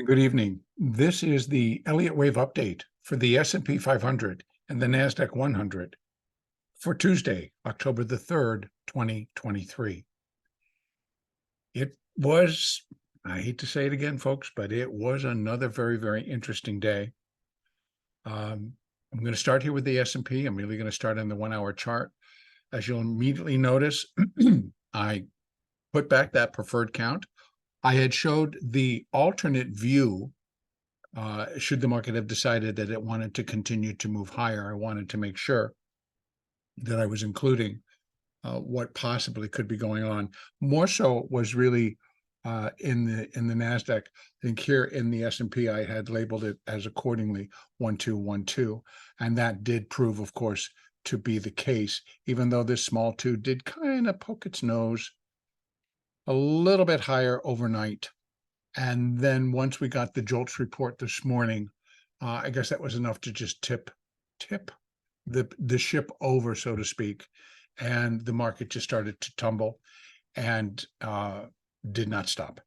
Good evening. This is the Elliott wave update for the S&P 500 and the NASDAQ 100 for Tuesday, October the 3rd, 2023. It was, I hate to say it again, folks, but it was another very, very interesting day. I'm going to start here with the S&P. I'm really going to start on the 1-hour chart. As you'll immediately notice, I put back that preferred count. I had showed the alternate view, should the market have decided that it wanted to continue to move higher. I wanted to make sure that I was including what possibly could be going on. More so was really in the NASDAQ. I think here in the S&P, I had labeled it as accordingly 1212, and that did prove, of course, to be the case, even though this small 2 did kind of poke its nose a little bit higher overnight. And then once we got the JOLTS report this morning, I guess that was enough to just tip the ship over, so to speak. And the market just started to tumble and did not stop.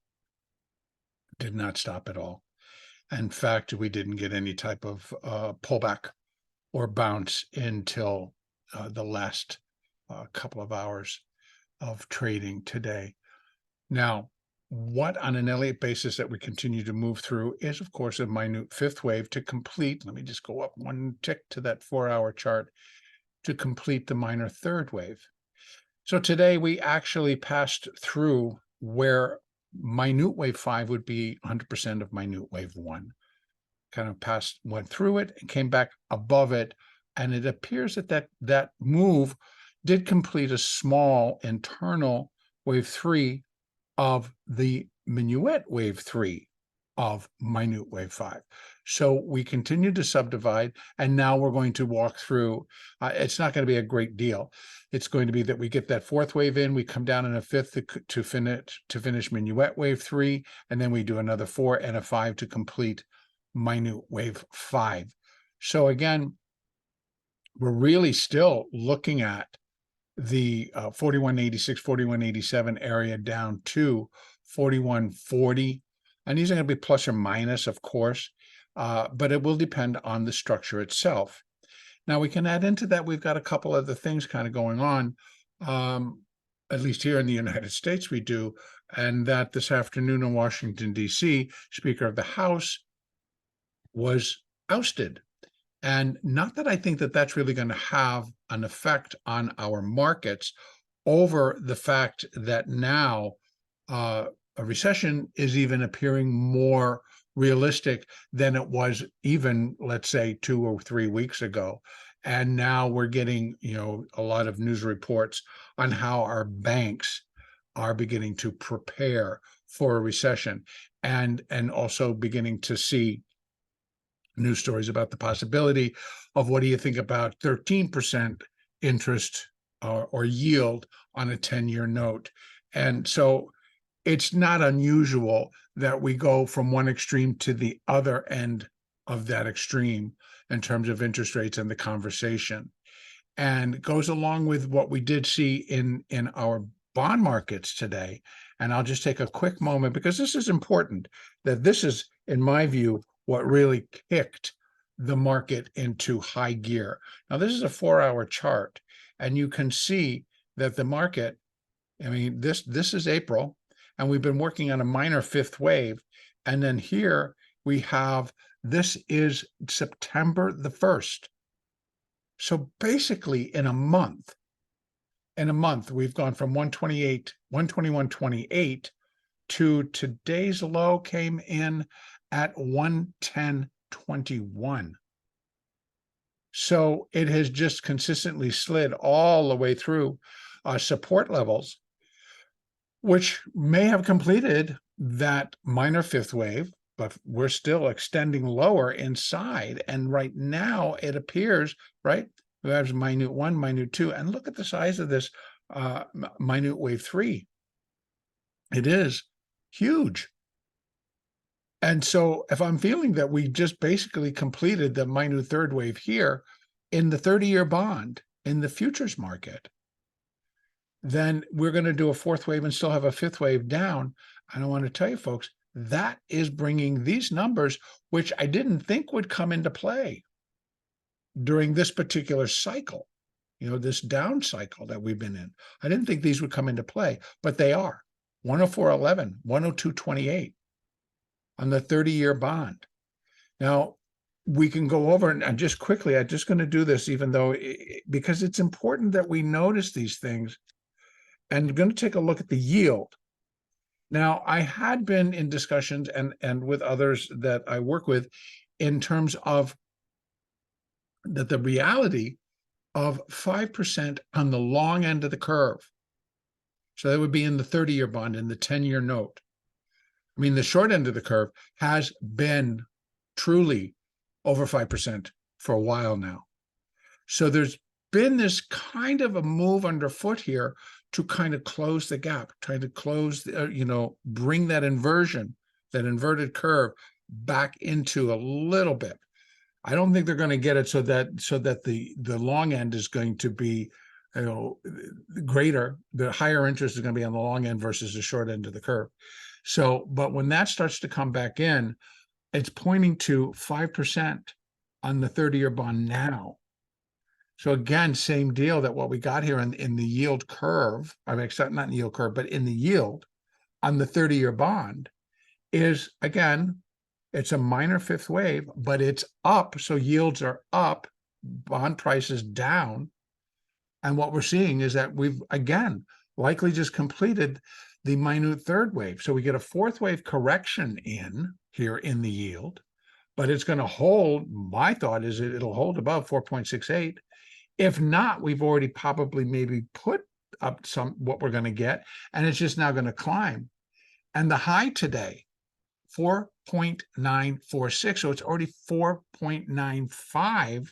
Did not stop at all. In fact, we didn't get any type of pullback or bounce until the last couple of hours of trading today. Now, what on an Elliott basis that we continue to move through is, of course, a minute fifth wave to complete. Let me just go up one tick to that 4-hour chart to complete the minor third wave. So today we actually passed through where minute wave 5 would be 100% of minute wave 1. Kind of went through it and came back above it. And it appears that move did complete a small internal wave 3 of the minuet wave 3 of minute wave 5. So we continue to subdivide, and now we're going to walk through. It's not going to be a great deal. It's going to be that we get that fourth wave in, we come down in a fifth to finish minuet wave 3, and then we do another 4 and a 5 to complete minute wave 5. So again, we're really still looking at the 4186, 4187 area down to 4140. And these are going to be plus or minus, of course, but it will depend on the structure itself. Now, we can add into that, we've got a couple other things kind of going on, at least here in the United States we do, and that this afternoon in Washington, D.C., Speaker of the House was ousted. And not that I think that that's really going to have an effect on our markets over the fact that now a recession is even appearing more realistic than it was even, let's say, 2 or 3 weeks ago. And now we're getting, a lot of news reports on how our banks are beginning to prepare for a recession, and also beginning to see news stories about the possibility of, what do you think about 13% interest or yield on a 10-year note? And so it's not unusual that we go from one extreme to the other end of that extreme in terms of interest rates and the conversation. And it goes along with what we did see in our bond markets today. And I'll just take a quick moment, because this is important, that this is, in my view, what really kicked the market into high gear. Now, this is a 4-hour chart, and you can see that the market, this is April, and we've been working on a minor fifth wave. And then here we have, this is September the 1st. So basically in a month, we've gone from 121.28 to today's low came in at 110.21. So it has just consistently slid all the way through support levels, which may have completed that minor fifth wave, but we're still extending lower inside. And right now it appears, right, we have minute 1, minute 2, and look at the size of this minute wave 3. It is huge. And so if I'm feeling that we just basically completed the minute third wave here in the 30-year bond in the futures market, then we're going to do a fourth wave and still have a fifth wave down. And I want to tell you, folks, that is bringing these numbers, which I didn't think would come into play during this particular cycle, this down cycle that we've been in. I didn't think these would come into play, but they are. 104.11, 102.28 on the 30-year bond. Now, we can go over and just quickly, I'm just going to do this, even though, because it's important that we notice these things. And I'm going to take a look at the yield. Now, I had been in discussions and with others that I work with in terms of that the reality of 5% on the long end of the curve. So that would be in the 30-year bond, in the 10-year note. I mean, the short end of the curve has been truly over 5% for a while now. So there's been this kind of a move underfoot here to kind of close the gap, trying to close, bring that inversion, that inverted curve back into a little bit. I don't think they're going to get it so that the long end is going to be, greater. The higher interest is going to be on the long end versus the short end of the curve. So, but when that starts to come back in, it's pointing to 5% on the 30-year bond now. So again, same deal that what we got here in the yield curve, except not in the yield curve, but in the yield on the 30-year bond is, again, it's a minor fifth wave, but it's up. So yields are up, bond prices down. And what we're seeing is that we've, again, likely just completed the minute third wave. So we get a fourth wave correction in here in the yield, but it's going to hold. My thought is it'll hold above 4.68. If not, we've already probably maybe put up what we're going to get, and it's just now going to climb. And the high today, 4.946. So it's already 4.95.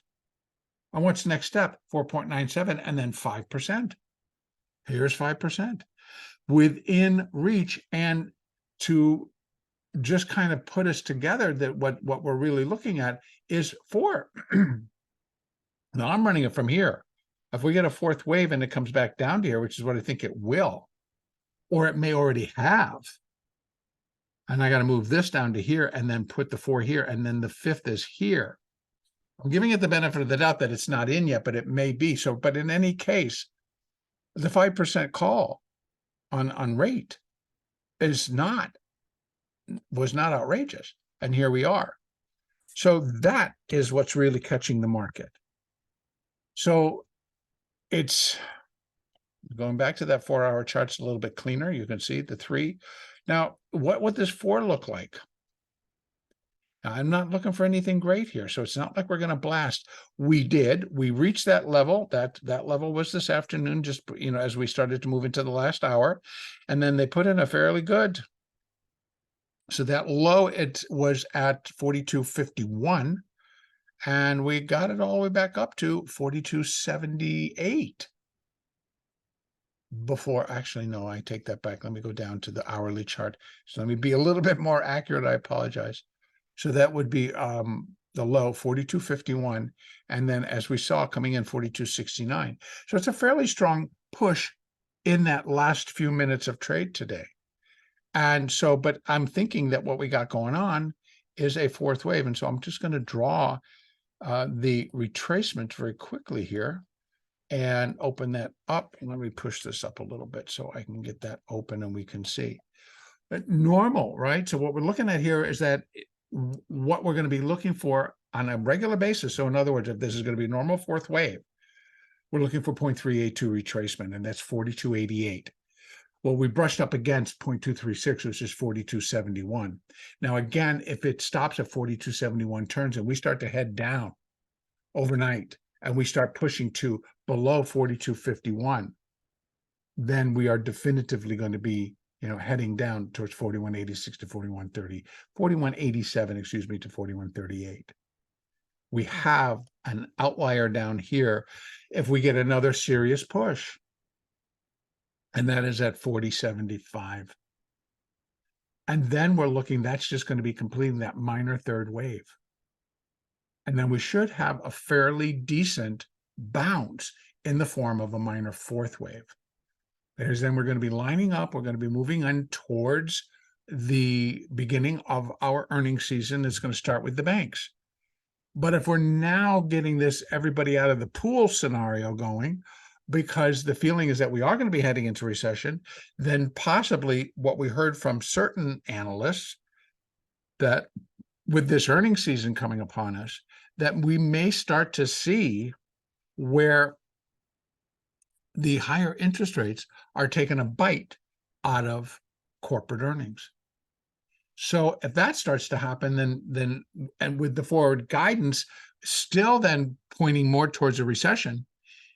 And what's the next step? 4.97 and then 5%. Here's 5% within reach. And to just kind of put us together, that what we're really looking at is 4. Now I'm running it from here. If we get a fourth wave and it comes back down to here, which is what I think it will, or it may already have, and I got to move this down to here and then put the 4 here, and then the 5th is here. I'm giving it the benefit of the doubt that it's not in yet, but it may be. So, but in any case, the 5% call on rate was not outrageous. And here we are. So that is what's really catching the market. So it's going back to that 4-hour chart's a little bit cleaner. You can see the 3. Now, what does 4 look like? Now, I'm not looking for anything great here. So it's not like we're going to blast. We reached that level. That level was this afternoon, just, as we started to move into the last hour. And then they put in a fairly good. So that low, it was at 42.51. And we got it all the way back up to 42.78 before. Actually, no, I take that back. Let me go down to the hourly chart. So let me be a little bit more accurate. I apologize. So that would be the low, 42.51. And then as we saw coming in, 42.69. So it's a fairly strong push in that last few minutes of trade today. And so, but I'm thinking that what we got going on is a fourth wave. And so I'm just going to draw the retracement very quickly here and open that up. And let me push this up a little bit so I can get that open and we can see. But normal, right? So what we're looking at here is that what we're going to be looking for on a regular basis. So in other words, if this is going to be a normal fourth wave, we're looking for 0.382 retracement, and that's 42.88. Well, we brushed up against 0.236, which is 42.71. Now, again, if it stops at 42.71 turns and we start to head down overnight and we start pushing to below 42.51, then we are definitively going to be, heading down towards 41.86 to 41.30, 41.87, excuse me, to 41.38. We have an outlier down here if we get another serious push. And that is at 40.75. And then we're looking, that's just going to be completing that minor third wave. And then we should have a fairly decent bounce in the form of a minor fourth wave. Then we're going to be lining up. We're going to be moving on towards the beginning of our earnings season is going to start with the banks. But if we're now getting this everybody out of the pool scenario going, because the feeling is that we are going to be heading into recession, then possibly what we heard from certain analysts, that with this earnings season coming upon us, that we may start to see where the higher interest rates are taking a bite out of corporate earnings. So if that starts to happen, then and with the forward guidance still then pointing more towards a recession,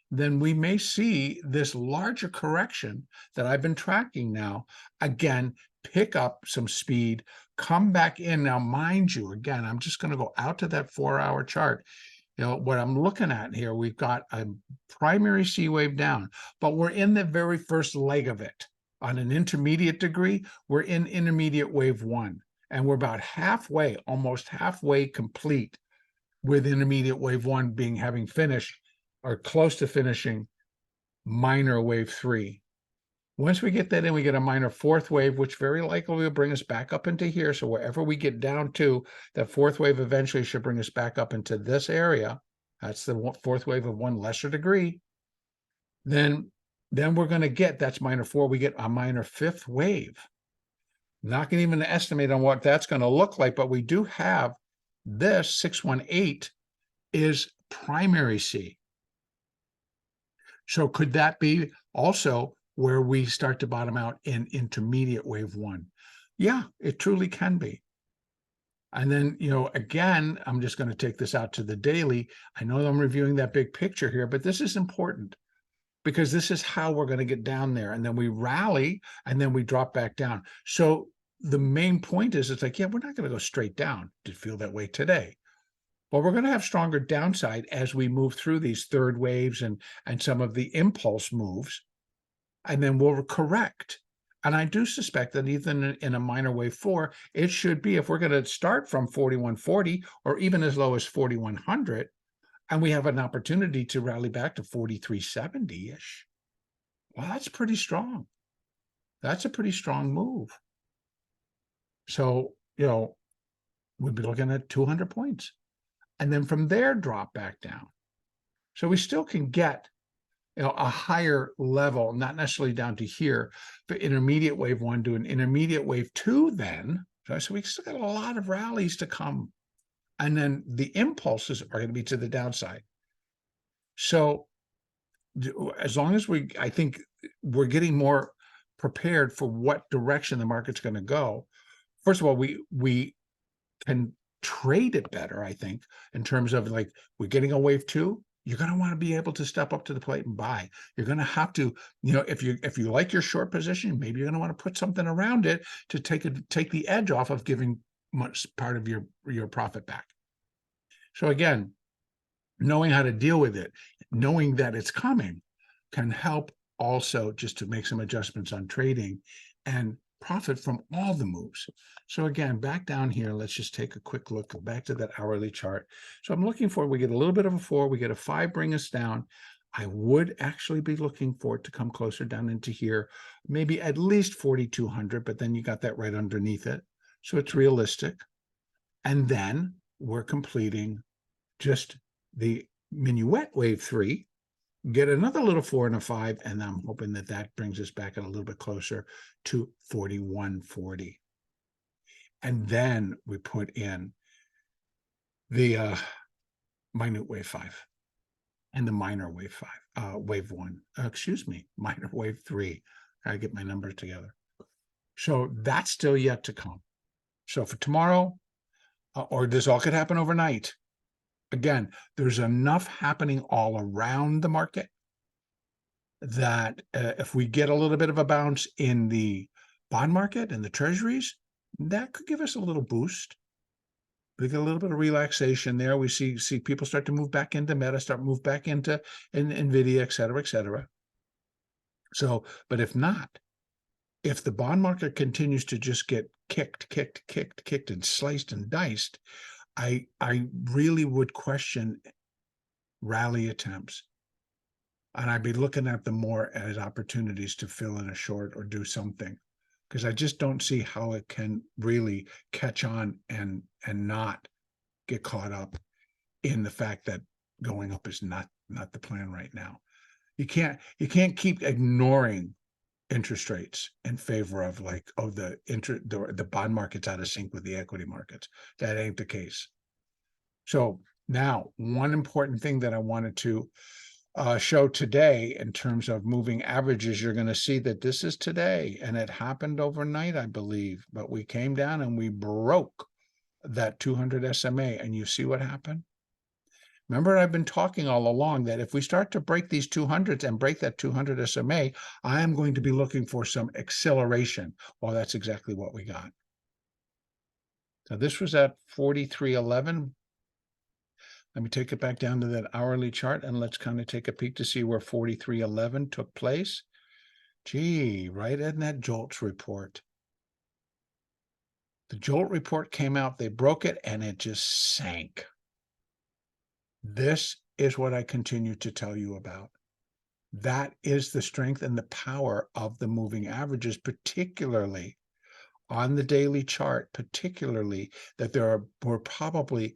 then we may see this larger correction that I've been tracking now, again, pick up some speed, come back in. Now, mind you, again, I'm just going to go out to that 4-hour chart. You know, what I'm looking at here, we've got a primary C wave down, but we're in the very first leg of it. On an intermediate degree, we're in intermediate wave 1, and we're about halfway, almost halfway complete with intermediate wave 1 having finished or close to finishing minor wave 3. Once we get that in, we get a minor 4th wave, which very likely will bring us back up into here. So wherever we get down to, that 4th wave eventually should bring us back up into this area. That's the 4th wave of 1 lesser degree. Then we're going to get, that's minor 4, we get a minor 5th wave. Not going to even estimate on what that's going to look like, but we do have this 618 is primary C. So could that be also where we start to bottom out in intermediate wave 1? Yeah, it truly can be. And then, you know, again, I'm just going to take this out to the daily. I know I'm reviewing that big picture here, but this is important because this is how we're going to get down there. And then we rally and then we drop back down. So the main point is, it's like, yeah, we're not going to go straight down to feel that way today. But we're going to have stronger downside as we move through these third waves and some of the impulse moves, and then we'll correct. And I do suspect that even in a minor wave 4, it should be, if we're going to start from 4140 or even as low as 4100, and we have an opportunity to rally back to 4370-ish, well, that's pretty strong. That's a pretty strong move. So, you know, we'd be looking at 200 points. And then from there, drop back down. So we still can get, you know, a higher level, not necessarily down to here, but intermediate wave 1 to an intermediate wave 2 then. So we still got a lot of rallies to come. And then the impulses are going to be to the downside. So as long as I think we're getting more prepared for what direction the market's going to go. First of all, we can trade it better, I think, in terms of, like, we're getting a wave 2, you're going to want to be able to step up to the plate and buy. You're going to have to, you know, if you like your short position, maybe you're going to want to put something around it to take the edge off of giving much part of your profit back. So again, knowing how to deal with it, knowing that it's coming, can help also just to make some adjustments on trading and profit from all the moves. So again, back down here, let's just take a quick look, go back to that hourly chart. So I'm looking for, we get a little bit of a 4, we get a 5, bring us down. I would actually be looking for it to come closer down into here, maybe at least 4,200, but then you got that right underneath it. So it's realistic. And then we're completing just the minuet wave 3, get another little 4 and a 5, and I'm hoping that that brings us back a little bit closer to 4140. And then we put in the minute wave 5 and the minor wave 5, wave 1, minor wave 3. I get my numbers together. So that's still yet to come. So for tomorrow, or this all could happen overnight. Again, there's enough happening all around the market that if we get a little bit of a bounce in the bond market and the treasuries, that could give us a little boost. We get a little bit of relaxation there. We see people start to move back into Meta, move back into NVIDIA, et cetera, et cetera. So, but if not, if the bond market continues to just get kicked and sliced and diced, I really would question rally attempts. And I'd be looking at them more as opportunities to fill in a short or do something. because I just don't see how it can really catch on and not get caught up in the fact that going up is not the plan right now. You can't keep ignoring interest rates in favor of like, oh, the bond market's out of sync with the equity markets. That ain't the case. So now, one important thing that I wanted to show today in terms of moving averages, you're going to see that this is today, and it happened overnight, I believe, but we came down and we broke that 200 SMA, and you see what happened? Remember, I've been talking all along that if we start to break these 200s and break that 200 SMA, I am going to be looking for some acceleration. Well, that's exactly what we got. So this was at 43.11. Let me take it back down to that hourly chart, and let's kind of take a peek to see where 43.11 took place. Gee, right in that JOLTS report. The JOLT report came out, they broke it, and it just sank. This is what I continue to tell you about. That is the strength and the power of the moving averages, particularly on the daily chart, particularly that there were probably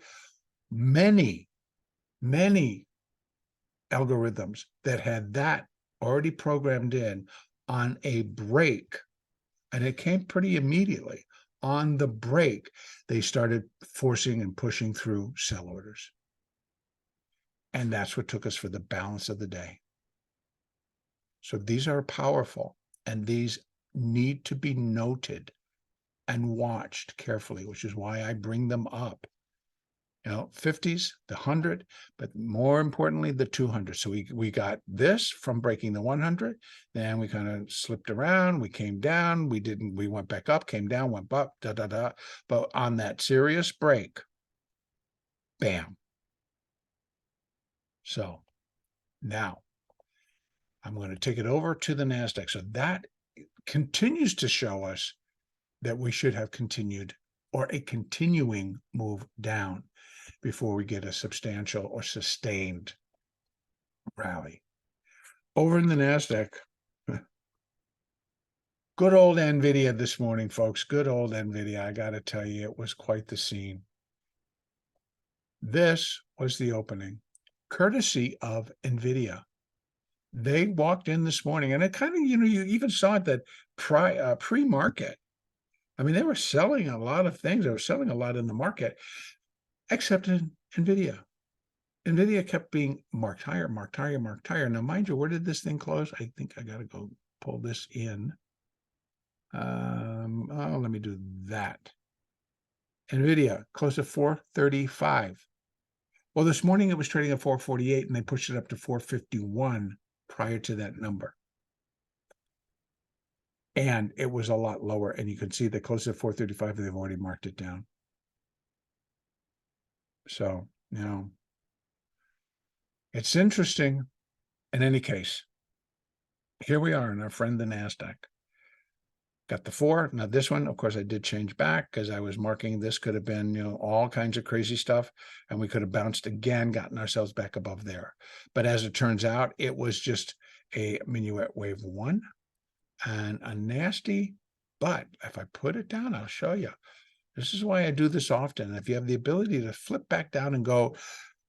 many algorithms that had that already programmed in on a break, and it came pretty immediately. On the break, they started forcing and pushing through sell orders. And that's what took us for the balance of the day. So these are powerful, and these need to be noted and watched carefully, which is why I bring them up. 50s, the 100, but more importantly, the 200. So we got this from breaking the 100. Then we kind of slipped around. We came down. We went back up, came down, went up, But on that serious break, bam. So now I'm going to take it over to the NASDAQ. So that continues to show us that we should have continued or a continuing move down before we get a substantial or sustained rally. Over in the NASDAQ, good old NVIDIA this morning, folks. Good old NVIDIA. I got to tell you, it was quite the scene. This was the opening, courtesy of NVIDIA. They walked in this morning, and it kind of, you even saw it that pre-market. I mean, they were selling a lot of things. They were selling a lot in the market, except in NVIDIA. NVIDIA kept being marked higher, marked higher, marked higher. Now, mind you, where did this thing close? I think I got to go pull this in. Let me do that. NVIDIA closed at 435. Well, this morning it was trading at 448, and they pushed it up to 451 prior to that number. And it was a lot lower, and you can see they closed at 435, and they've already marked it down. So, it's interesting. In any case, here we are in our friend the NASDAQ. Got the 4. Now this one, of course, I did change back because I was marking this could have been, all kinds of crazy stuff, and we could have bounced again, gotten ourselves back above there. But as it turns out, it was just a minuet wave 1 and a nasty. But if I put it down, I'll show you. This is why I do this often. If you have the ability to flip back down and go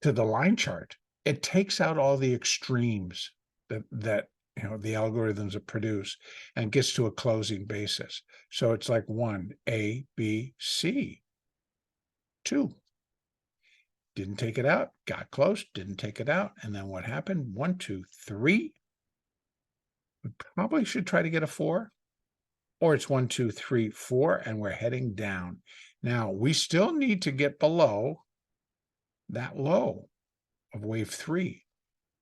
to the line chart, it takes out all the extremes that the algorithms produce and gets to a closing basis. So it's like 1, A, B, C. 2. Didn't take it out, got close, didn't take it out. And then what happened? 1, 2, 3. We probably should try to get a 4. Or it's 1, 2, 3, 4, and we're heading down. Now, we still need to get below that low of wave 3.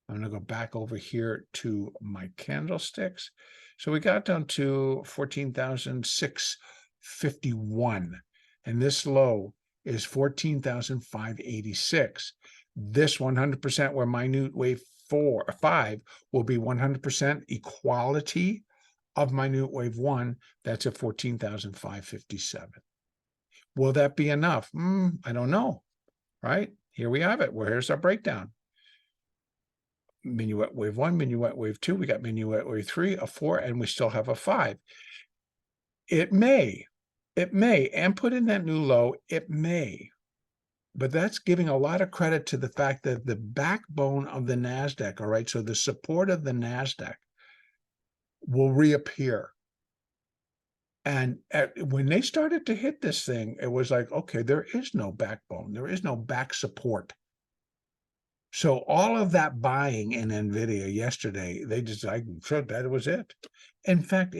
I'm going to go back over here to my candlesticks. So we got down to 14,651. And this low is 14,586. This 100% where minute wave 5 will be 100% equality of minute wave 1. That's at 14,557. Will that be enough? I don't know, right? Here we have it. Here's our breakdown. Minuet wave 1, minuet wave 2, we got minuet wave 3, a 4, and we still have a 5. It may, and put in that new low, it may. But that's giving a lot of credit to the fact that the backbone of the NASDAQ, all right, so the support of the NASDAQ will reappear. And when they started to hit this thing, it was like, okay, there is no backbone. There is no back support. So all of that buying in NVIDIA yesterday, they just, I said that was it. In fact,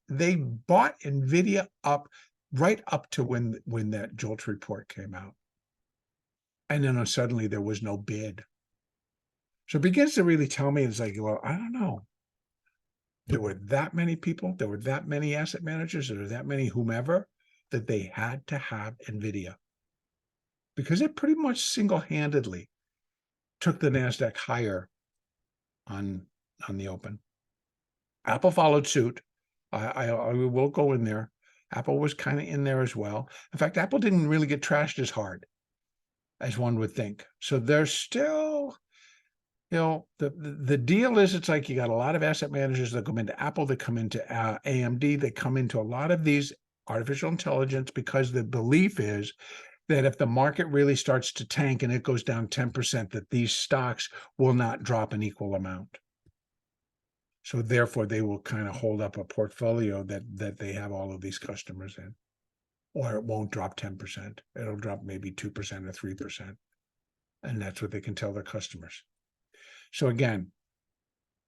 they bought NVIDIA up right up to when that JOLTS report came out. And then suddenly there was no bid. So it begins to really tell me, it's like, well, I don't know. There were that many people, there were that many asset managers, there were that many whomever, that they had to have NVIDIA. Because it pretty much single-handedly took the NASDAQ higher on the open. Apple followed suit. I will go in there. Apple was kind of in there as well. In fact, Apple didn't really get trashed as hard as one would think. So there's still, the deal is, it's like you got a lot of asset managers that come into Apple, that come into AMD, they come into a lot of these artificial intelligence, because the belief is that if the market really starts to tank and it goes down 10%, that these stocks will not drop an equal amount. So therefore, they will kind of hold up a portfolio that they have all of these customers in. Or it won't drop 10%. It'll drop maybe 2% or 3%. And that's what they can tell their customers. So again,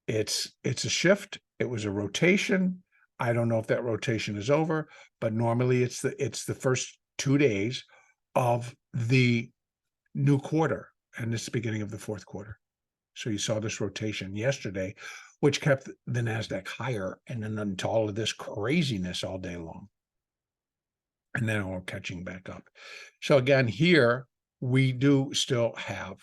it's a shift. It was a rotation. I don't know if that rotation is over, but normally it's the first 2 days of the new quarter, and it's the beginning of the fourth quarter. So you saw this rotation yesterday, which kept the NASDAQ higher, and then into all of this craziness all day long. And then all catching back up. So again, here we do still have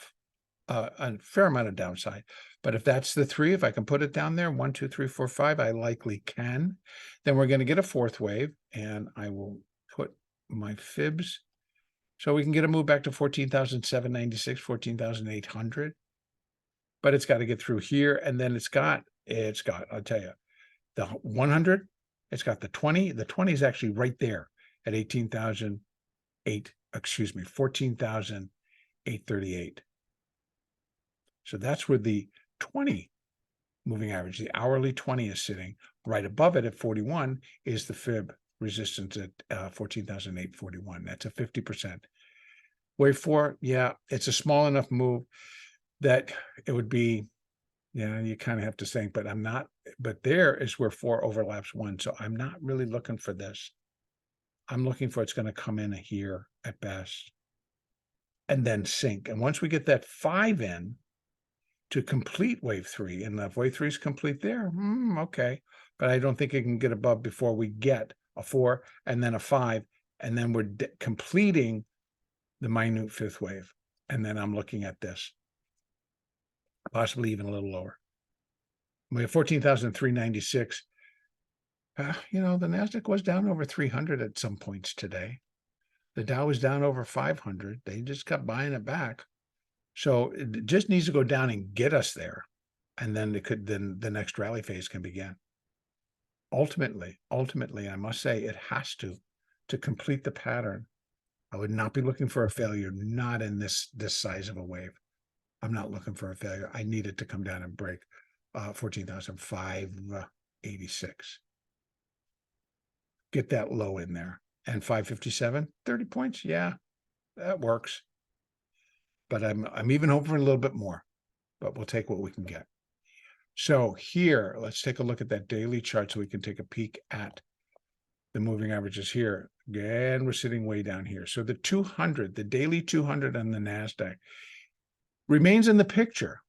a fair amount of downside. But if that's the three, if I can put it down there, 1, 2, 3, 4, 5, I likely can. Then we're going to get a fourth wave, and I will put my fibs. So we can get a move back to 14,796, 14,800. But it's got to get through here, and then it's got, I'll tell you, the 100, it's got the 20. The 20 is actually right there at 14,838. So that's where the 20 moving average, the hourly 20 is sitting. Right above it at 41 is the fib resistance at 14,841. That's a 50%. Wave 4, yeah, it's a small enough move that it would be, you kind of have to think, but I'm not, but there is where 4 overlaps 1. So I'm not really looking for this. I'm looking for, it's going to come in here at best and then sink. And once we get that 5 in to complete wave 3, and if wave 3 is complete there, okay. But I don't think it can get above before we get a 4 and then a 5. And then we're completing the minute 5th wave. And then I'm looking at this, possibly even a little lower. We have 14,396. The NASDAQ was down over 300 at some points today. The Dow was down over 500. They just kept buying it back. So it just needs to go down and get us there. And then the next rally phase can begin. Ultimately, I must say, it has to complete the pattern. I would not be looking for a failure, not in this size of a wave. I'm not looking for a failure. I need it to come down and break 14,586. Get that low in there. And 557, 30 points. Yeah, that works. But I'm even hoping for a little bit more. But we'll take what we can get. So here, let's take a look at that daily chart so we can take a peek at the moving averages here. Again, we're sitting way down here. So the 200, the daily 200 on the NASDAQ remains in the picture.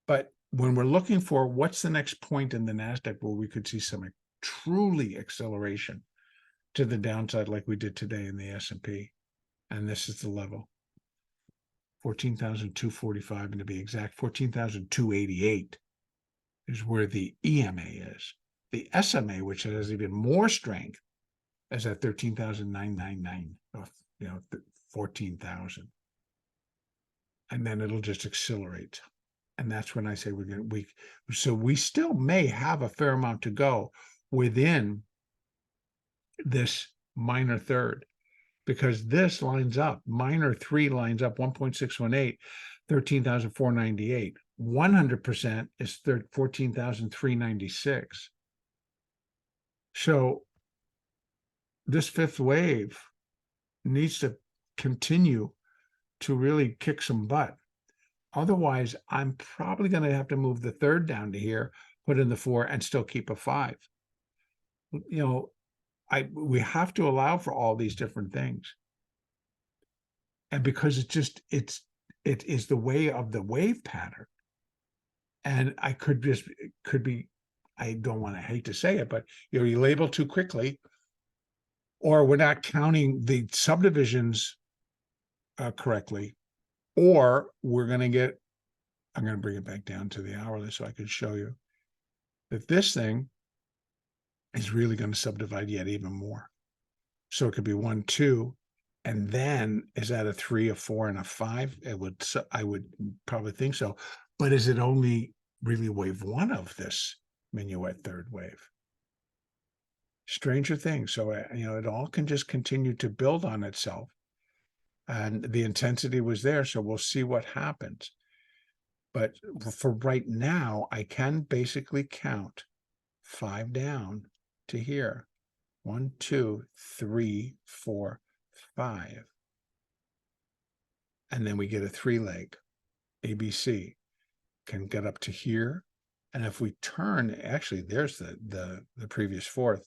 But when we're looking for what's the next point in the NASDAQ where we could see some truly acceleration to the downside like we did today in the S&P, and this is the level, 14,245, and to be exact, 14,288 is where the EMA is. The SMA, which has even more strength, is at 13,999, 14,000. And then it'll just accelerate. And that's when I say so we still may have a fair amount to go within this minor third, because this lines up, minor 3 lines up 1.618, 13,498. 100% is 14,396. So this fifth wave needs to continue to really kick some butt. Otherwise, I'm probably going to have to move the third down to here, put in the 4, and still keep a 5. You know, we have to allow for all these different things. And because it is the way of the wave pattern. And I could be, I don't want to hate to say it, but you label too quickly, or we're not counting the subdivisions correctly, or we're going to get, I'm going to bring it back down to the hourly so I can show you that this thing is really going to subdivide yet even more. So it could be 1, 2, and then is that a 3, a 4, and a 5? I would probably think so. But is it only really wave 1 of this minuet third wave? Stranger things. So, it all can just continue to build on itself. And the intensity was there, so we'll see what happens. But for right now, I can basically count 5 down to here. 1, 2, 3, 4, 5. And then we get a 3-leg, ABC. Can get up to here. And if we turn, actually, there's the previous 4th,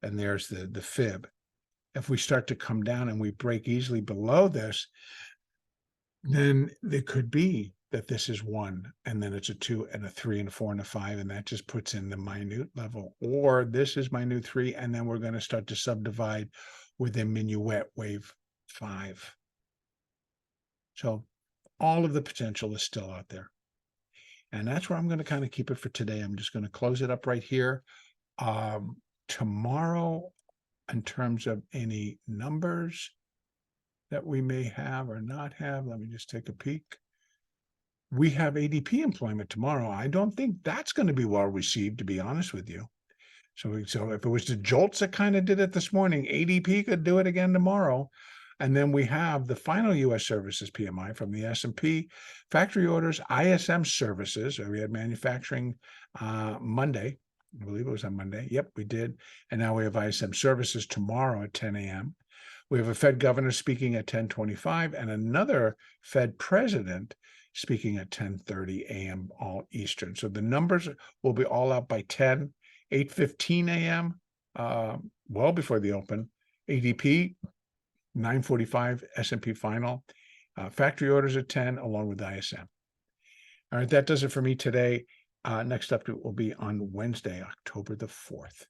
and there's the fib. If we start to come down and we break easily below this, then it could be that this is 1, and then it's a 2 and a 3 and a 4 and a 5, and that just puts in the minute level. Or this is minute 3, and then we're going to start to subdivide with a minuet wave 5. So all of the potential is still out there. And that's where I'm going to kind of keep it for today. I'm just going to close it up right here. Tomorrow, in terms of any numbers that we may have or not have, let me just take a peek. We have ADP employment tomorrow. I don't think that's going to be well received, to be honest with you. So if it was the JOLTS that kind of did it this morning, ADP could do it again tomorrow. And then we have the final U.S. services PMI from the S&P, factory orders, ISM services. We had manufacturing Monday. I believe it was on Monday. Yep, we did. And now we have ISM services tomorrow at 10 a.m. We have a Fed governor speaking at 10:25 and another Fed president speaking at 10:30 a.m. all Eastern. So the numbers will be all out by 10, 8:15 a.m., well before the open. ADP, 9:45 S&P final, factory orders at 10 along with ISM. All right, that does it for me today. Next up, it will be on Wednesday, October the 4th.